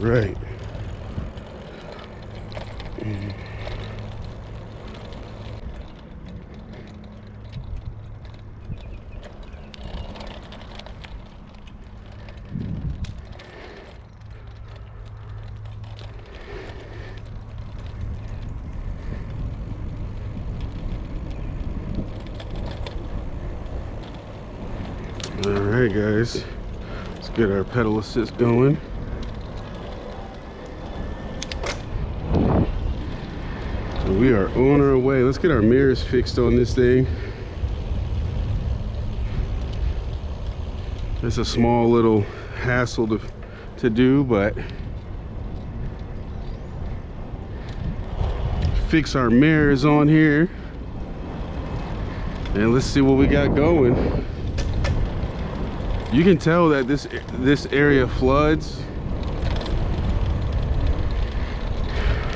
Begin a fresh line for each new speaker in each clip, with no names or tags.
right. All right, guys, let's get our pedal assist going. So we are on our way. Let's get our mirrors fixed on this thing. It's a small little hassle to do, but fix our mirrors on here and let's see what we got going. You can tell that this area floods,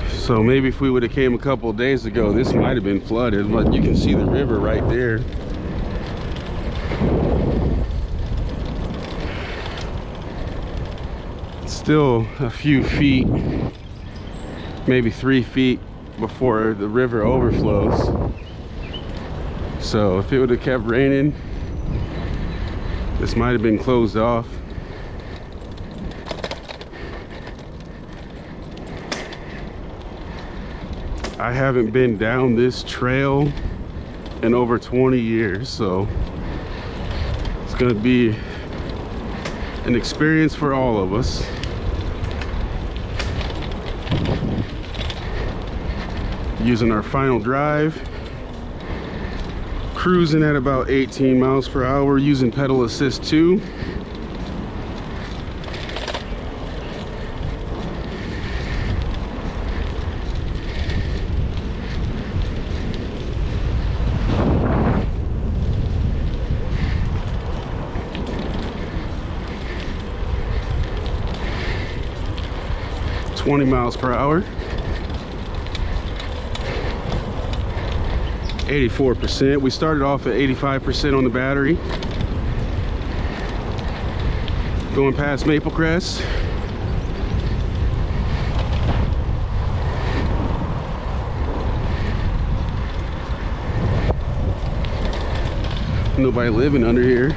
so maybe if we would have came a couple of days ago, this might have been flooded, but you can see the river right there. It's still a few feet, maybe 3 feet before the river overflows. So if it would have kept raining, this might have been closed off. I haven't been down this trail in over 20 years, so it's gonna be an experience for all of us. Using our final drive, cruising at about 18 miles per hour, using pedal assist 2. miles per hour. 84%. We started off at 85% on the battery. Going past Maple Crest. Nobody living under here.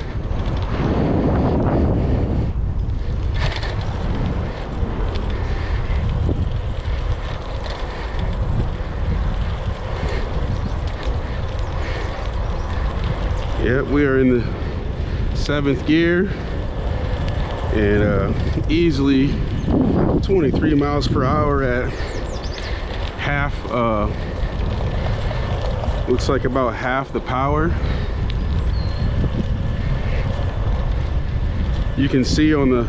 Yep, we are in the 7th gear and easily 23 miles per hour at half, looks like about half the power. You can see on the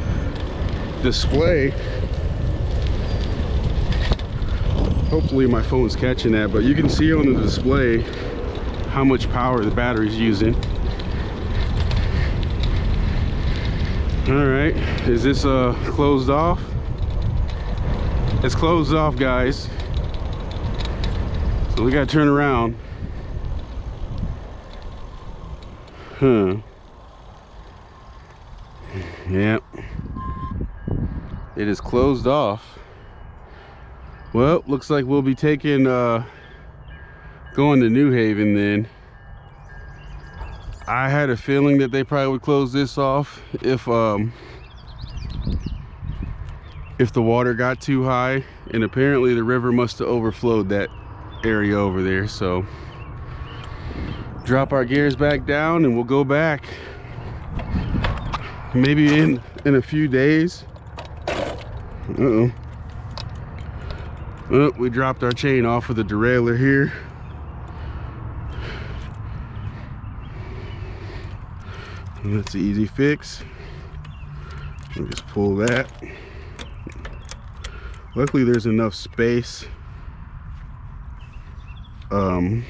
display, hopefully my phone's catching that, but you can see on the display how much power the battery's using. All right, is this closed off? It's closed off, guys. So we gotta turn around. Yep. It is closed off. Well, looks like we'll be taking going to New Haven then. I had a feeling that they probably would close this off if the water got too high, and apparently the river must have overflowed that area over there. So drop our gears back down and we'll go back maybe in a few days. Oh, we dropped our chain off of the derailleur here. That's an easy fix. We'll just pull that. Luckily there's enough space on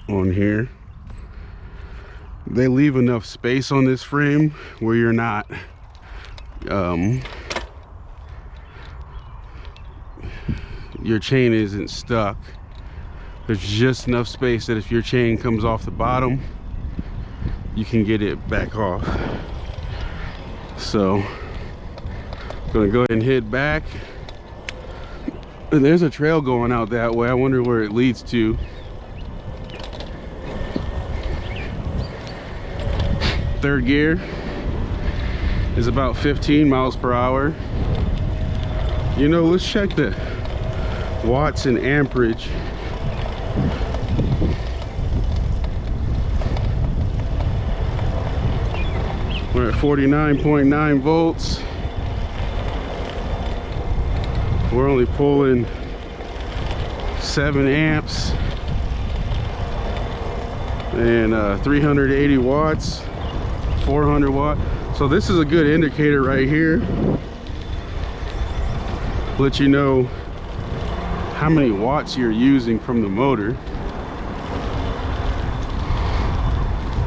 here. They leave enough space on this frame where you're not your chain isn't stuck. There's just enough space that if your chain comes off the bottom, you can get it back off. So Gonna go ahead and head back. And there's a trail going out that way. I wonder where it leads to. Third gear is about 15 miles per hour. You know, let's check the watts and amperage. We're at 49.9 volts. We're only pulling 7 amps and 380 watts, 400 watt. So this is a good indicator right here. Let you know how many watts you're using from the motor.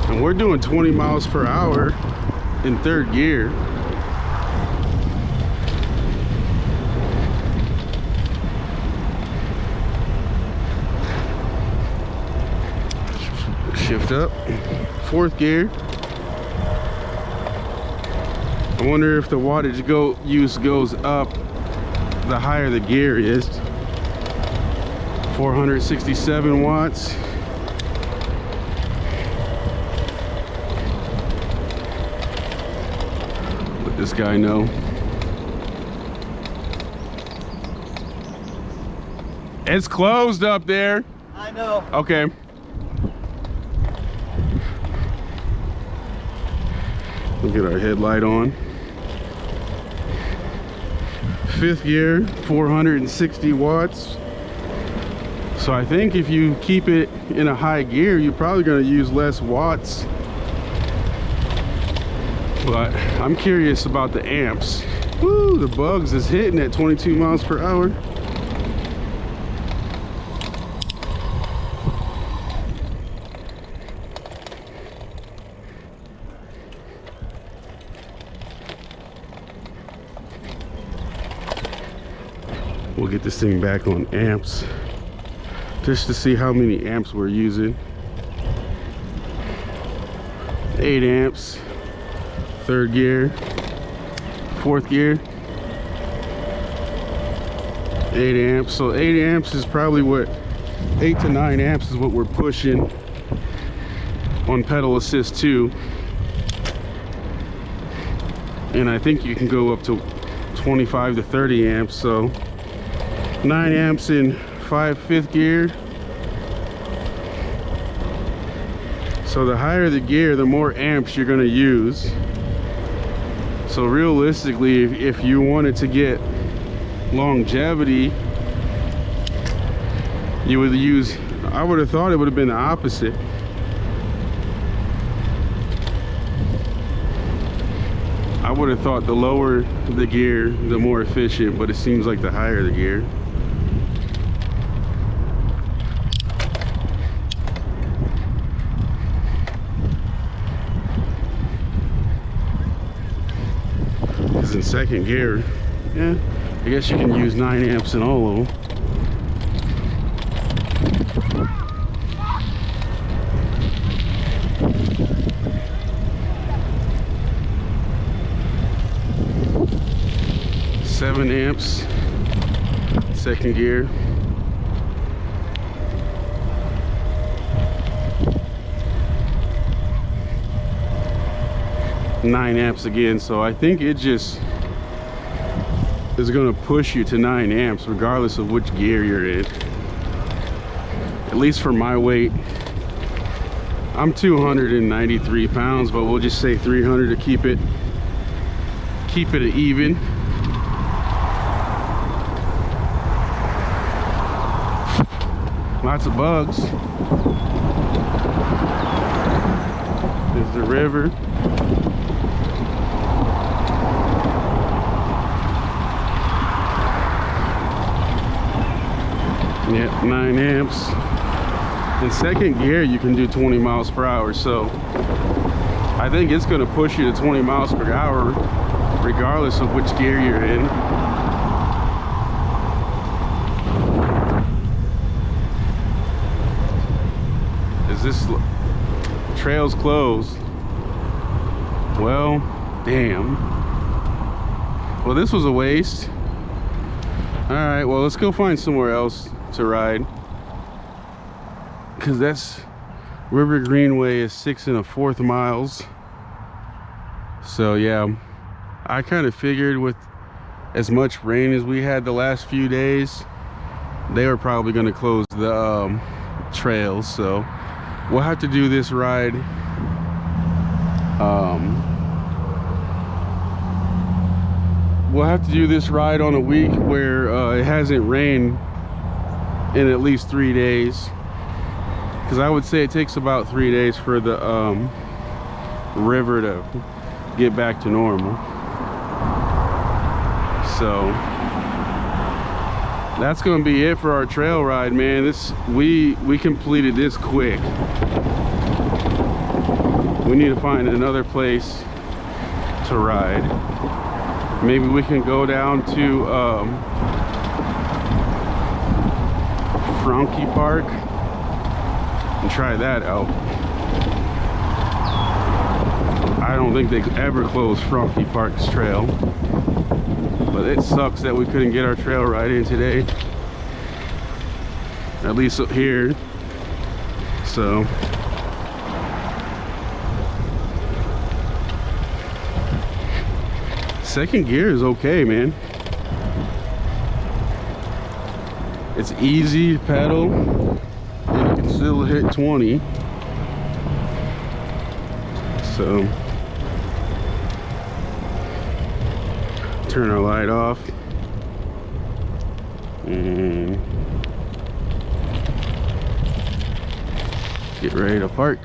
And we're doing 20 miles per hour in third gear. Shift up, fourth gear. I wonder if the wattage use goes up the higher the gear is. 467 watts. Let this guy know. It's closed up there.
I know.
Okay. We'll get our headlight on. Fifth gear, 460 watts. So I think if you keep it in a high gear, you're probably going to use less watts. But I'm curious about the amps. Woo, the bugs is hitting at 22 miles per hour. We'll get this thing back on amps just to see how many amps we're using. 8 amps, third gear, fourth gear, 8 amps. So 8 amps is probably what, 8 to 9 amps is what we're pushing on pedal assist 2. And I think you can go up to 25 to 30 amps. So 9 amps in fifth gear. So the higher the gear, the more amps you're going to use. So realistically, if you wanted to get longevity, you would use, I would have thought it would have been the opposite. I would have thought the lower the gear, the more efficient, but it seems like the higher the gear. Because in second gear, yeah, I guess you can use 9 amps in all of them. Seven amps, second gear. Nine amps again, so I think it just is going to push you to 9 amps regardless of which gear you're in. At least for my weight. I'm 293 pounds, but we'll just say 300 to keep it even. Lots of bugs. There's the river. Yep, 9 amps. In second gear, you can do 20 miles per hour. So I think it's going to push you to 20 miles per hour regardless of which gear you're in. Is this trail's closed? Well, damn. Well, this was a waste. All right, well, let's go find somewhere else to ride, because that's River Greenway is 6 1/4 miles. So yeah, I kind of figured with as much rain as we had the last few days, they were probably going to close the trails. So we'll have to do this ride on a week where it hasn't rained in at least 3 days, because I would say it takes about 3 days for the river to get back to normal. So that's gonna be it for our trail ride, man. We completed this quick. We need to find another place to ride. Maybe we can go down to Frankie Park and try that out. I don't think they could ever close Frankie Park's trail, but it sucks that we couldn't get our trail ride in today, at least up here. So second gear is okay, man. It's easy to pedal and you can still hit 20. So turn our light off and get ready to park.